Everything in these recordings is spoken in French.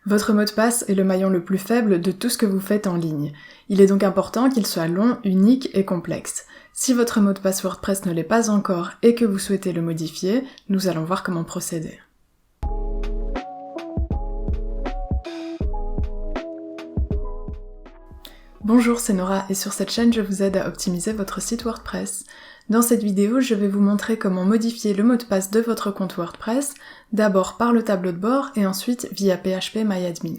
Votre mot de passe est le maillon le plus faible de tout ce que vous faites en ligne. Il est donc important qu'il soit long, unique et complexe. Si votre mot de passe WordPress ne l'est pas encore et que vous souhaitez le modifier, nous allons voir comment procéder. Bonjour, c'est Nora et sur cette chaîne, je vous aide à optimiser votre site WordPress. Dans cette vidéo, je vais vous montrer comment modifier le mot de passe de votre compte WordPress, d'abord par le tableau de bord et ensuite via PHPMyAdmin.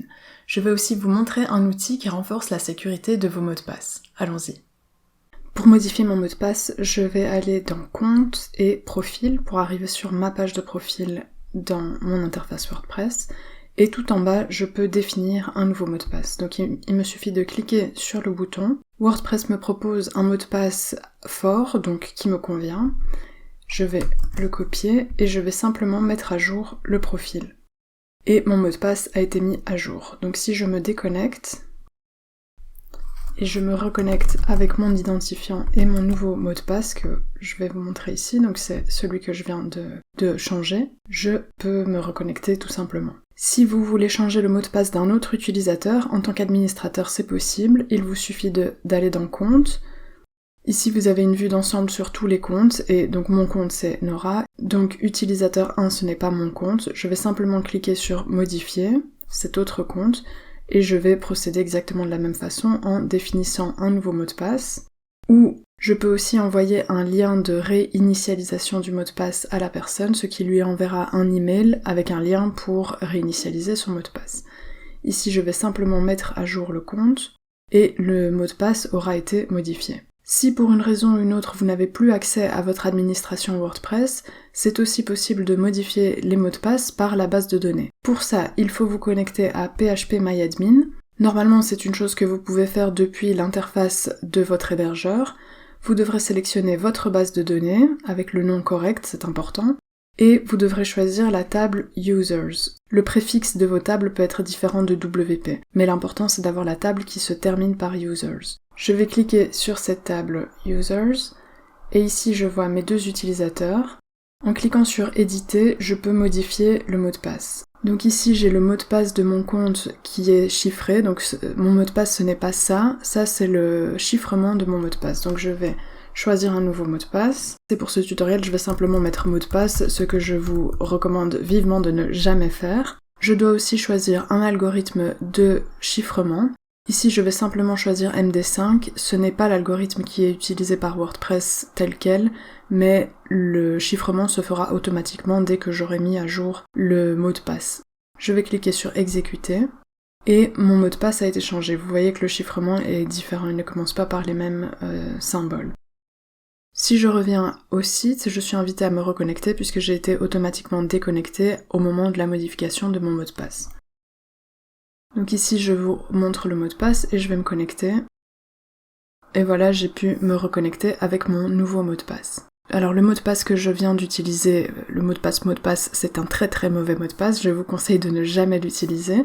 Je vais aussi vous montrer un outil qui renforce la sécurité de vos mots de passe. Allons-y. Pour modifier mon mot de passe, je vais aller dans Compte et Profil pour arriver sur ma page de profil dans mon interface WordPress. Et tout en bas, je peux définir un nouveau mot de passe. Donc il me suffit de cliquer sur le bouton. WordPress me propose un mot de passe fort, donc qui me convient. Je vais le copier et je vais simplement mettre à jour le profil. Et mon mot de passe a été mis à jour. Donc si je me déconnecte et je me reconnecte avec mon identifiant et mon nouveau mot de passe que je vais vous montrer ici, donc c'est celui que je viens de changer, je peux me reconnecter tout simplement. Si vous voulez changer le mot de passe d'un autre utilisateur, en tant qu'administrateur c'est possible, il vous suffit d'aller dans Compte. Ici vous avez une vue d'ensemble sur tous les comptes, et donc mon compte c'est Nora, donc utilisateur 1 ce n'est pas mon compte, je vais simplement cliquer sur Modifier, cet autre compte, et je vais procéder exactement de la même façon en définissant un nouveau mot de passe, ou je peux aussi envoyer un lien de réinitialisation du mot de passe à la personne, ce qui lui enverra un email avec un lien pour réinitialiser son mot de passe. Ici, je vais simplement mettre à jour le compte et le mot de passe aura été modifié. Si pour une raison ou une autre vous n'avez plus accès à votre administration WordPress, c'est aussi possible de modifier les mots de passe par la base de données. Pour ça, il faut vous connecter à PHPMyAdmin. Normalement, c'est une chose que vous pouvez faire depuis l'interface de votre hébergeur. Vous devrez sélectionner votre base de données, avec le nom correct, c'est important, et vous devrez choisir la table Users. Le préfixe de vos tables peut être différent de WP, mais l'important c'est d'avoir la table qui se termine par Users. Je vais cliquer sur cette table Users, et ici je vois mes deux utilisateurs. En cliquant sur Éditer, je peux modifier le mot de passe. Donc ici j'ai le mot de passe de mon compte qui est chiffré, donc mon mot de passe ce n'est pas ça c'est le chiffrement de mon mot de passe. Donc je vais choisir un nouveau mot de passe. Et pour ce tutoriel je vais simplement mettre mot de passe, ce que je vous recommande vivement de ne jamais faire. Je dois aussi choisir un algorithme de chiffrement. Ici je vais simplement choisir MD5, ce n'est pas l'algorithme qui est utilisé par WordPress tel quel, mais le chiffrement se fera automatiquement dès que j'aurai mis à jour le mot de passe. Je vais cliquer sur exécuter, et mon mot de passe a été changé. Vous voyez que le chiffrement est différent, il ne commence pas par les mêmes symboles. Si je reviens au site, je suis invitée à me reconnecter puisque j'ai été automatiquement déconnectée au moment de la modification de mon mot de passe. Donc ici je vous montre le mot de passe et je vais me connecter. Et voilà, j'ai pu me reconnecter avec mon nouveau mot de passe. Alors le mot de passe que je viens d'utiliser, le mot de passe, c'est un très très mauvais mot de passe, je vous conseille de ne jamais l'utiliser.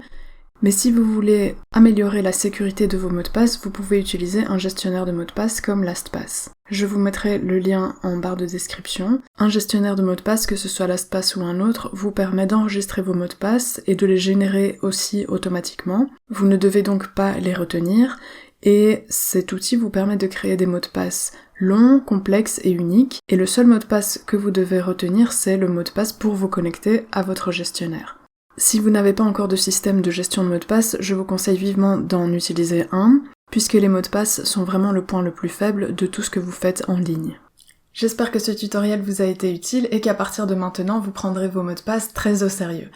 Mais si vous voulez améliorer la sécurité de vos mots de passe, vous pouvez utiliser un gestionnaire de mots de passe comme LastPass. Je vous mettrai le lien en barre de description. Un gestionnaire de mots de passe, que ce soit LastPass ou un autre, vous permet d'enregistrer vos mots de passe et de les générer aussi automatiquement. Vous ne devez donc pas les retenir, et cet outil vous permet de créer des mots de passe longs, complexes et uniques, et le seul mot de passe que vous devez retenir, c'est le mot de passe pour vous connecter à votre gestionnaire. Si vous n'avez pas encore de système de gestion de mots de passe, je vous conseille vivement d'en utiliser un, puisque les mots de passe sont vraiment le point le plus faible de tout ce que vous faites en ligne. J'espère que ce tutoriel vous a été utile et qu'à partir de maintenant, vous prendrez vos mots de passe très au sérieux.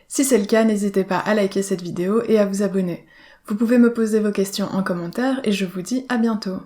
Si c'est le cas, n'hésitez pas à liker cette vidéo et à vous abonner. Vous pouvez me poser vos questions en commentaire et je vous dis à bientôt.